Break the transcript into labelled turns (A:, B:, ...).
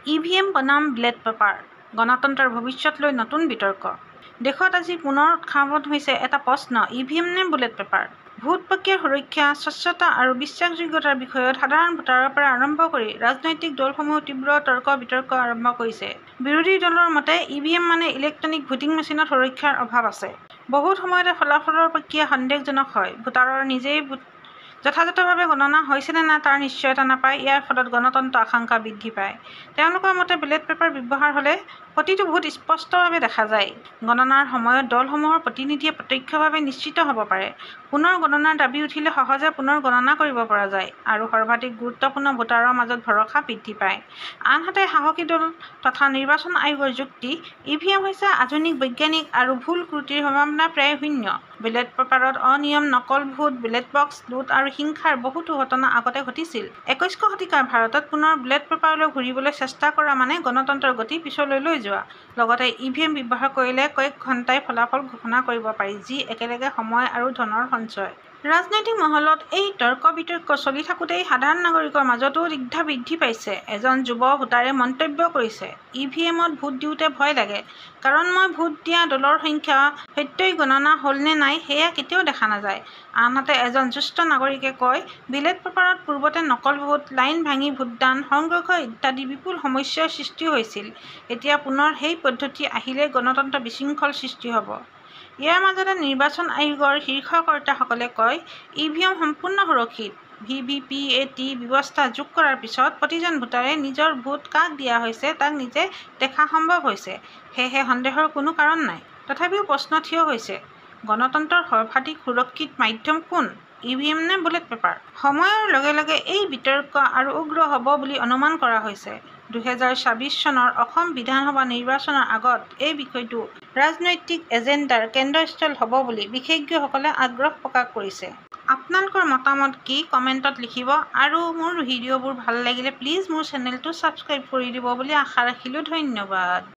A: EVM বনাম belt paper গণতন্ত্ৰৰ ভৱিষ্যতলৈ নতুন বিতৰ্ক। দেশত আজি পুনৰ উত্থাপন হৈছে এটা প্ৰশ্ন, ইভিএম নে বেলেট পেপাৰ? ভোট প্ৰক্ৰিয়াৰ সুৰক্ষা, স্বচ্ছতা আৰু বিশ্বাসযোগ্যতাৰ বিষয়ত সাধাৰণ ভোটাৰৰ পৰা আৰম্ভ কৰি ৰাজনৈতিক দলসমূহে তীব্ৰ তৰ্ক-বিতৰ্ক আৰম্ভ কৰিছে। বিৰোধী দলৰ মতে ইভিএম মানে ইলেক্ট্ৰনিক ভোটিং মেচিনত সুৰক্ষাৰ অভাৱ আছে। বহুত সময়তে ফলাফলৰ প্ৰক্ৰিয়া সন্দেহজনক হয়। ভোটাৰৰ নিজেই ভোট যথাযথভাৱে গণনা হৈছে নে নাই তাৰ নিশ্চয়তা নাপায়। ইয়াৰ ফলত গণতন্ত্ৰৰ আশংকা বৃদ্ধি পায়। তেওঁলোকৰ মতে বেলেট পেপাৰ ব্যৱহাৰ হ'লে প্ৰতিটো ভোট স্পষ্টভাৱে দেখা যায়। গণনাৰ সময়ত দলসমূহৰ প্ৰতিনিধিয়ে প্ৰত্যক্ষভাৱে নিশ্চিত হ'ব পাৰে। পুনৰ গণনাৰ দাবী উঠিলে সহজে পুনৰ গণনা কৰিব পৰা যায় আৰু সৰ্বাধিক গুৰুত্বপূৰ্ণ ভোটাৰৰ মাজত ভৰসা বৃদ্ধি পায়। আনহাতে সাহসী দল তথা নিৰ্বাচন আয়োগৰ যুক্তি, ইভিএম হৈছে আধুনিক বৈজ্ঞানিক আৰু ভুল ত্ৰুটিৰ সম্ভাৱনা প্ৰায় শূন্য। বেলেট পেপাৰত অনিয়ম, নকল ভোট, বেলেট বক্স লুট আৰু হিংসাৰ বহুতো ঘটনা আগতে ঘটিছিল। 21শ শতিকাৰ ভাৰতত পুনৰ বেলেট পেপাৰলৈ ঘূৰিবলৈ চেষ্টা কৰা মানে গণতন্ত্ৰৰ গতি পিছলৈ লৈ যোৱা। লগতে ইভিএম ব্যৱহাৰ কৰিলে কয়েক ঘণ্টাই ফলাফল ঘোষণা কৰিব পাৰি, যি একেলগে সময় আৰু ধনৰ সঞ্চয়। ৰাজনৈতিক মহলত এই তৰ্ক-বিতৰ্ক চলি থাকোঁতেই সাধাৰণ নাগৰিকৰ মাজতো দ্বিধা বৃদ্ধি পাইছে। এজন যুৱ ভোটাৰে মন্তব্য কৰিছে, ইভিএমত ভোট দিওঁতে ভয় লাগে। কাৰণ মই ভোট দিয়া দলৰ সংখ্যা সত্যই গণনা হ'ল নে নাই সেয়া কেতিয়াও দেখা নাযায়। আনহাতে এজন জ্যেষ্ঠ নাগৰিকে কয়, বেলেট পেপাৰত পূৰ্বতে নকল ভোট, লাইন ভাঙি ভোটদান, সংঘৰ্ষ ইত্যাদি বিপুল সমস্যাৰ সৃষ্টি হৈছিল। এতিয়া পুনৰ সেই পদ্ধতি আহিলে গণতন্ত্ৰৰ বিশৃংখল সৃষ্টি হ'ব। ইয়াৰ মাজতে নিৰ্বাচন আয়োগৰ শীৰ্ষ কৰ্তাসকলে কয়, ইভিএম সম্পূৰ্ণ সুৰক্ষিত। ভিভিপিএটি ব্যৱস্থা যোগ কৰাৰ পিছত প্ৰতিজন ভোটাৰে নিজৰ ভোট কাক দিয়া হৈছে তাক নিজে দেখা সম্ভৱ হৈছে। সেয়েহে সন্দেহৰ কোনো কাৰণ নাই। তথাপিও প্ৰশ্ন থিয় হৈছে, গণতন্ত্ৰৰ সৰ্বাধিক সুৰক্ষিত মাধ্যম কোন, ইভিএম নে বেলেট পেপাৰ? সময়ৰ লগে লগে এই বিতৰ্ক আৰু উগ্ৰ হ'ব বুলি অনুমান কৰা হৈছে। 2024 চনৰ অসম বিধানসভা নিৰ্বাচনৰ আগত এই বিষয়টো ৰাজনৈতিক এজেণ্ডাৰ কেন্দ্ৰস্থল হ'ব বুলি বিশেষজ্ঞসকলে আগ্ৰহ প্ৰকাশ কৰিছে। আপোনালোকৰ মতামত কি কমেণ্টত লিখিব আৰু মোৰ ভিডিঅ'বোৰ ভাল লাগিলে প্লিজ মোৰ চেনেলটো ছাবস্ক্ৰাইব কৰি দিব বুলি আশা ৰাখিলোঁ। ধন্যবাদ।